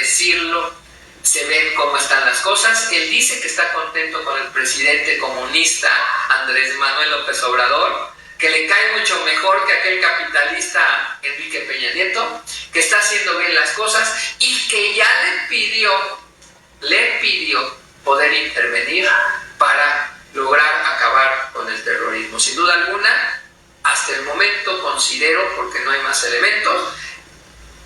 decirlo, se ven cómo están las cosas. Él dice que está contento con el presidente comunista Andrés Manuel López Obrador, que le cae mucho mejor que aquel capitalista Enrique Peña Nieto, que está haciendo bien las cosas y que ya le pidió poder intervenir para lograr acabar con el terrorismo. Sin duda alguna, hasta el momento considero, porque no hay más elementos,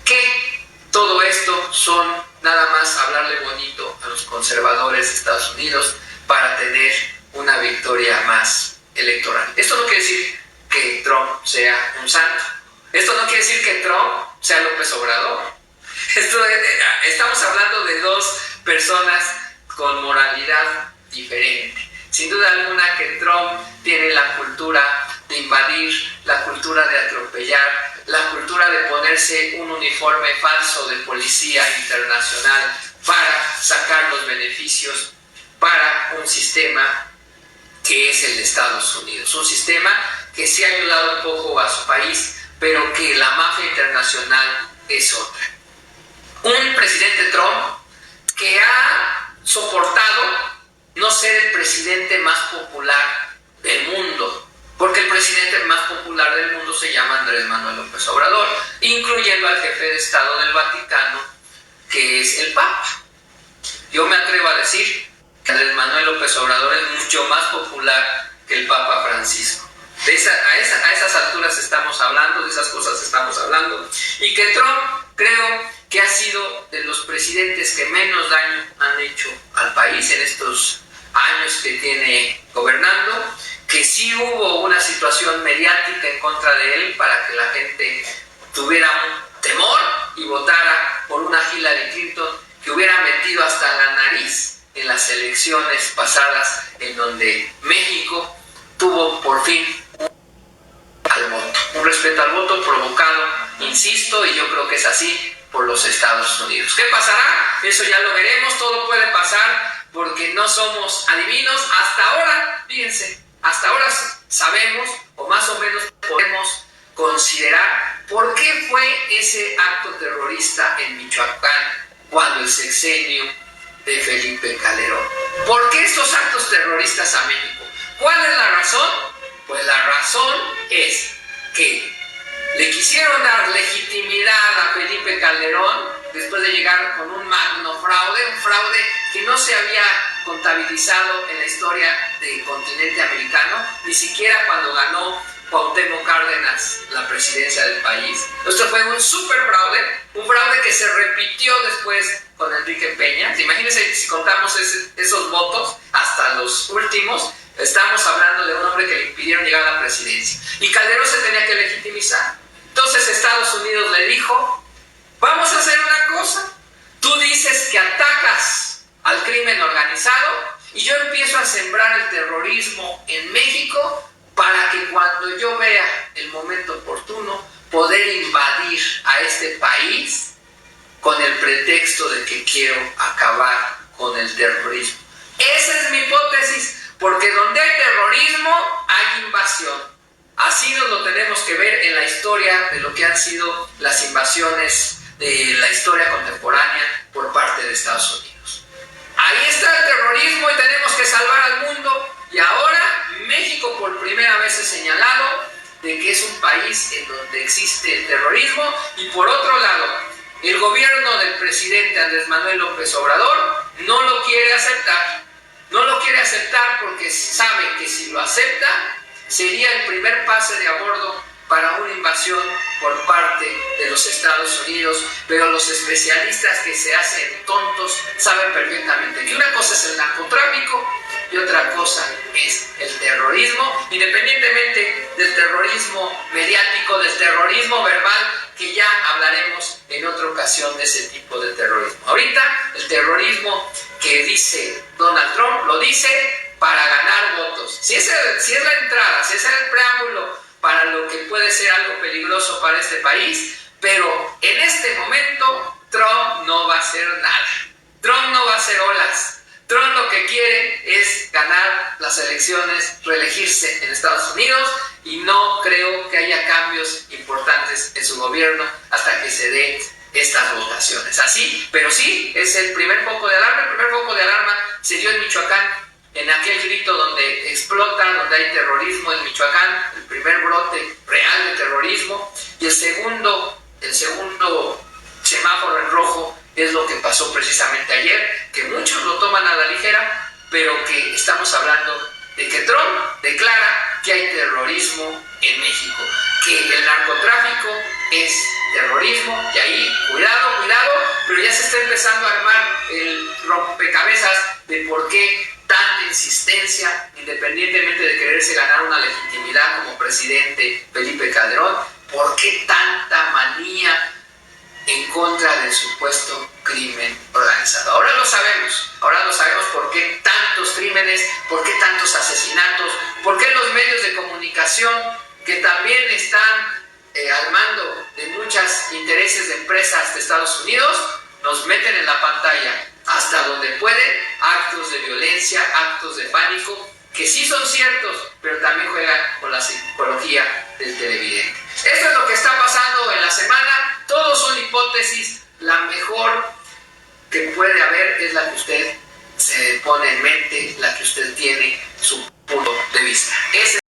que todo esto son nada más hablarle bonito a los conservadores de Estados Unidos para tener una victoria más electoral. Esto no quiere decir que Trump sea un santo. Esto no quiere decir que Trump sea López Obrador. Estamos hablando de dos personas con moralidad diferente. Sin duda alguna que Trump tiene la cultura de invadir, la cultura de atropellar, la cultura de ponerse un uniforme falso de policía internacional para sacar los beneficios para un sistema que es el de Estados Unidos. Un sistema que sí ha ayudado un poco a su país, pero que la mafia internacional es otra. Un presidente Trump que ha soportado no ser el presidente más popular del mundo, porque el presidente más popular del mundo se llama Andrés Manuel López Obrador, incluyendo al jefe de Estado del Vaticano, que es el Papa. Yo me atrevo a decir que Andrés Manuel López Obrador es mucho más popular que el Papa Francisco. A esas alturas estamos hablando, de esas cosas estamos hablando, y que Trump creo que ha sido de los presidentes que menos daño han hecho al país en estos años que tiene gobernando, que sí hubo una situación mediática en contra de él para que la gente tuviera un temor y votara por una Hillary Clinton que hubiera metido hasta la nariz en las elecciones pasadas, en donde México tuvo por fin un respeto al voto provocado, insisto, y yo creo que es así, por los Estados Unidos. ¿Qué pasará? Eso ya lo veremos, todo puede pasar porque no somos adivinos. Hasta ahora, fíjense, hasta ahora sabemos, o más o menos podemos considerar por qué fue ese acto terrorista en Michoacán cuando el sexenio de Felipe Calderón. ¿Por qué estos actos terroristas a México? ¿Cuál es la razón? Pues la razón es que le quisieron dar legitimidad a Felipe Calderón después de llegar con un magno fraude, un fraude que no se había contabilizado en la historia del continente americano, ni siquiera cuando ganó Cuauhtémoc Cárdenas la presidencia del país. Esto fue un super fraude, un fraude que se repitió después con Enrique Peña. Imagínense si contamos esos votos hasta los últimos, estamos hablando de un hombre que le impidieron llegar a la presidencia. Y Calderón se tenía que legitimizar. Entonces Estados Unidos le dijo, vamos a hacer una cosa, tú dices que atacas al crimen organizado y yo empiezo a sembrar el terrorismo en México para que cuando yo vea el momento oportuno poder invadir a este país con el pretexto de que quiero acabar con el terrorismo. Esa es mi hipótesis, porque donde hay terrorismo hay invasión. Así nos lo tenemos que ver en la historia de lo que han sido las invasiones de la historia contemporánea por parte de Estados Unidos. Ahí está el terrorismo y tenemos que salvar al mundo. Y ahora México por primera vez es señalado de que es un país en donde existe el terrorismo. Y por otro lado, el gobierno del presidente Andrés Manuel López Obrador no lo quiere aceptar. No lo quiere aceptar porque sabe que si lo acepta sería el primer pase de a bordo para una invasión por parte de los Estados Unidos, pero los especialistas que se hacen tontos saben perfectamente que una cosa es el narcotráfico y otra cosa es el terrorismo, independientemente del terrorismo mediático, del terrorismo verbal, que ya hablaremos en otra ocasión de ese tipo de terrorismo. Ahorita el terrorismo que dice Donald Trump lo dice para ganar votos. Si es la entrada, si es el preámbulo para lo que puede ser algo peligroso para este país, pero en este momento Trump no va a hacer nada. Trump no va a hacer olas. Trump lo que quiere es ganar las elecciones, reelegirse en Estados Unidos, y no creo que haya cambios importantes en su gobierno hasta que se den estas votaciones. Así así, pero sí, es el primer foco de alarma. El primer foco de alarma se dio en Michoacán, en aquel grito donde explota, donde hay terrorismo en Michoacán, el primer brote real de terrorismo, y el segundo semáforo en rojo es lo que pasó precisamente ayer, que muchos lo toman a la ligera, pero que estamos hablando de que Trump declara que hay terrorismo en México, que el narcotráfico es terrorismo, y ahí, cuidado, pero ya se está empezando a armar el rompecabezas de por qué tanta insistencia, independientemente de quererse ganar una legitimidad como presidente Felipe Calderón, por qué tanta manía en contra del supuesto crimen organizado. Ahora lo sabemos por qué tantos crímenes, por qué tantos asesinatos, por qué los medios de comunicación, que también están armando de muchos intereses de empresas de Estados Unidos, nos meten en la pantalla hasta donde pueden actos de violencia, actos de pánico, que sí son ciertos, pero también juegan con la psicología del televidente. Esto es lo que está pasando en la semana. Todos son hipótesis. La mejor que puede haber es la que usted se pone en mente, la que usted tiene su punto de vista. Ese